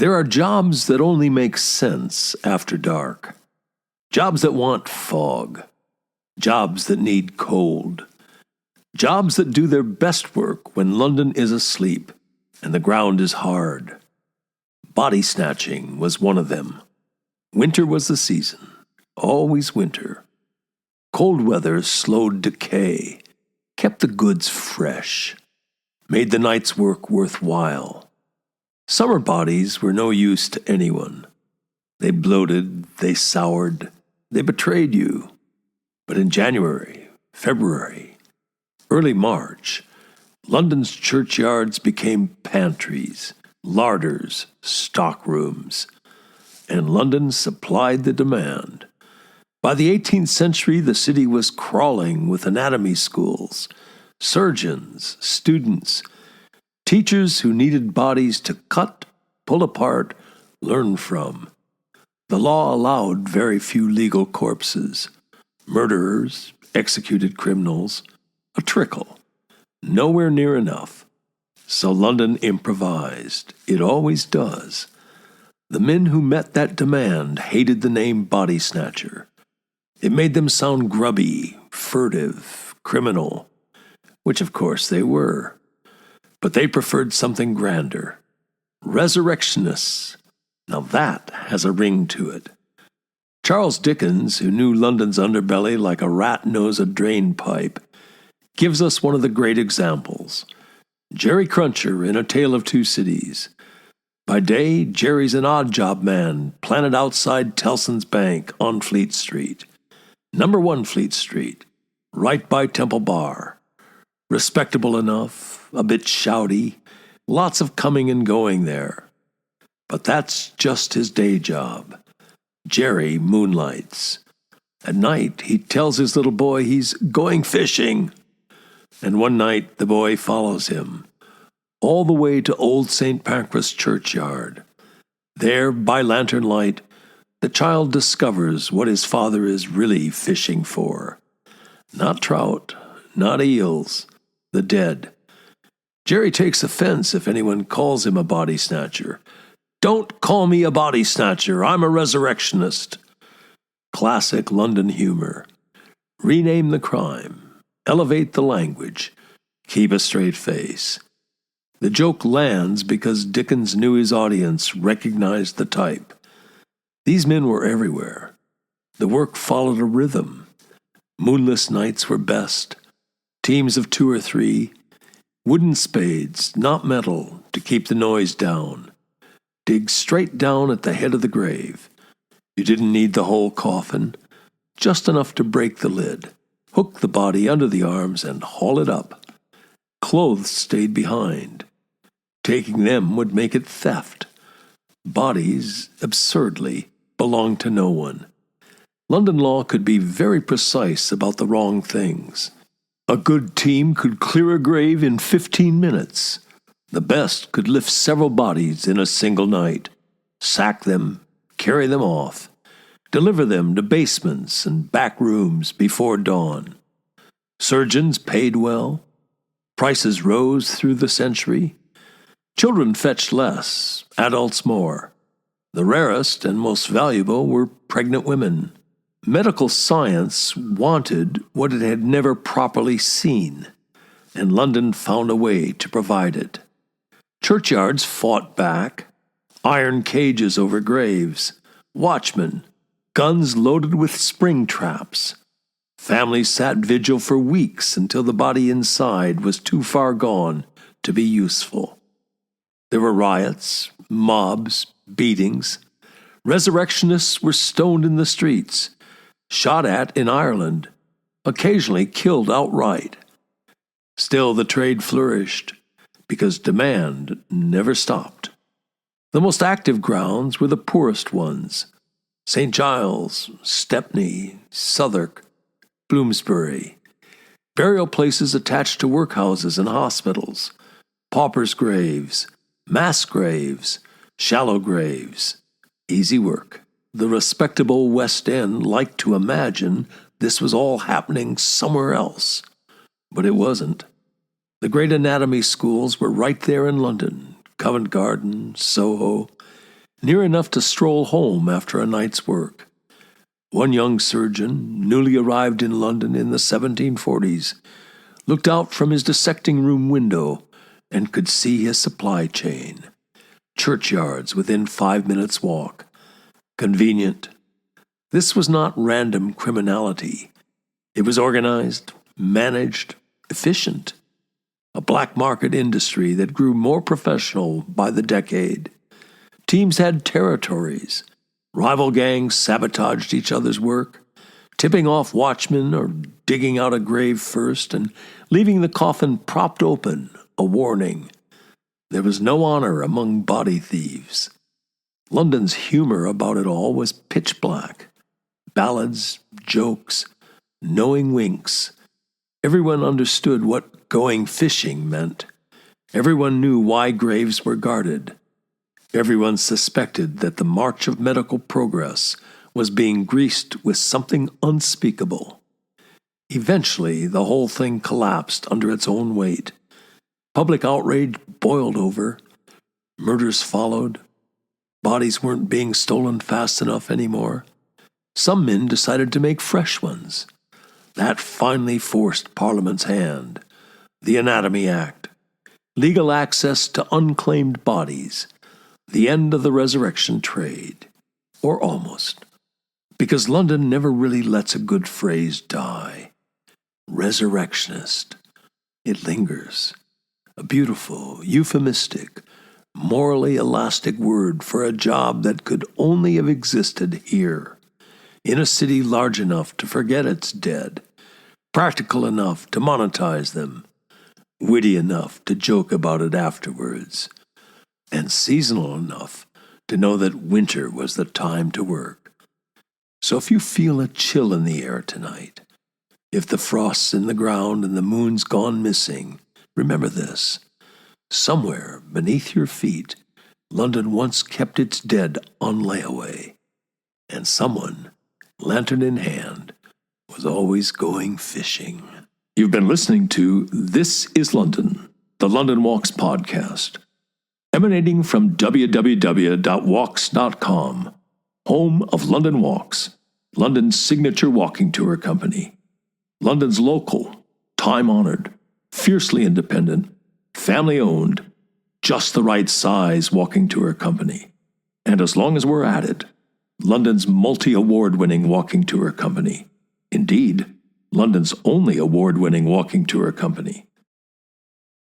There are jobs that only make sense after dark. Jobs that want fog. Jobs that need cold. Jobs that do their best work when London is asleep and the ground is hard. Body snatching was one of them. Winter was the season, always winter. Cold weather slowed decay, kept the goods fresh, made the night's work worthwhile. Summer bodies were no use to anyone. They bloated, they soured, they betrayed you. But in January, February, early March, London's churchyards became pantries, larders, stockrooms, and London supplied the demand. By the 18th century, the city was crawling with anatomy schools, surgeons, students, teachers who needed bodies to cut, pull apart, learn from. The law allowed very few legal corpses, murderers, executed criminals, a trickle, nowhere near enough. So London improvised. It always does. The men who met that demand hated the name body snatcher. It made them sound grubby, furtive, criminal, which of course they were. But they preferred something grander. Resurrectionists. Now that has a ring to it. Charles Dickens, who knew London's underbelly like a rat knows a drain pipe, gives us one of the great examples. Jerry Cruncher in A Tale of Two Cities. By day, Jerry's an odd-job man planted outside Tellson's Bank on Fleet Street. Number 1 Fleet Street, right by Temple Bar. Respectable enough, a bit shouty, lots of coming and going there. But that's just his day job. Jerry moonlights. At night, he tells his little boy he's going fishing. And one night, the boy follows him, all the way to Old St. Pancras churchyard. There, by lantern light, the child discovers what his father is really fishing for. Not trout, not eels, the dead. Jerry takes offense if anyone calls him a body snatcher. Don't call me a body snatcher, I'm a resurrectionist. Classic London humor. Rename the crime, elevate the language, keep a straight face. The joke lands because Dickens knew his audience recognized the type. These men were everywhere. The work followed a rhythm. Moonless nights were best. Teams of 2 or 3. Wooden spades, not metal, to keep the noise down. Dig straight down at the head of the grave. You didn't need the whole coffin, just enough to break the lid. Hook the body under the arms and haul it up. Clothes stayed behind. Taking them would make it theft. Bodies, absurdly, belonged to no one. London law could be very precise about the wrong things. A good team could clear a grave in 15 minutes. The best could lift several bodies in a single night, sack them, carry them off, deliver them to basements and back rooms before dawn. Surgeons paid well. Prices rose through the century. Children fetched less, adults more. The rarest and most valuable were pregnant women. Medical science wanted what it had never properly seen, and London found a way to provide it. Churchyards fought back, iron cages over graves, watchmen, guns loaded with spring traps. Families sat vigil for weeks until the body inside was too far gone to be useful. There were riots, mobs, beatings. Resurrectionists were stoned in the streets, shot at in Ireland, occasionally killed outright. Still, the trade flourished, because demand never stopped. The most active grounds were the poorest ones: St. Giles, Stepney, Southwark, Bloomsbury. Burial places attached to workhouses and hospitals, paupers' graves, mass graves, shallow graves. Easy work. The respectable West End liked to imagine this was all happening somewhere else, but it wasn't. The great anatomy schools were right there in London, Covent Garden, Soho. near enough to stroll home after a night's work. One young surgeon, newly arrived in London in the 1740s, looked out from his dissecting room window and could see his supply chain. Churchyards within 5 minutes' walk. Convenient. This was not random criminality. It was organized, managed, efficient. A black market industry that grew more professional by the decade. Teams had territories. Rival gangs sabotaged each other's work, tipping off watchmen or digging out a grave first and leaving the coffin propped open, a warning. There was no honor among body thieves. London's humor about it all was pitch black. Ballads, jokes, knowing winks. Everyone understood what going fishing meant. Everyone knew why graves were guarded. Everyone suspected that the march of medical progress was being greased with something unspeakable. Eventually, the whole thing collapsed under its own weight. Public outrage boiled over. Murders followed. Bodies weren't being stolen fast enough anymore. Some men decided to make fresh ones. That finally forced Parliament's hand. The Anatomy Act. Legal access to unclaimed bodies. The end of the resurrection trade. Or almost. Because London never really lets a good phrase die. Resurrectionist. It lingers. A beautiful, euphemistic, morally elastic word for a job that could only have existed here. In a city large enough to forget its dead. Practical enough to monetize them. Witty enough to joke about it afterwards. And seasonal enough to know that winter was the time to work. So if you feel a chill in the air tonight, if the frost's in the ground and the moon's gone missing, remember this. Somewhere beneath your feet, London once kept its dead on layaway. And someone, lantern in hand, was always going fishing. You've been listening to This is London, the London Walks podcast. Emanating from www.walks.com, home of London Walks, London's signature walking tour company. London's local, time-honored, fiercely independent, family-owned, just the right size walking tour company. And as long as we're at it, London's multi-award-winning walking tour company. Indeed, London's only award-winning walking tour company.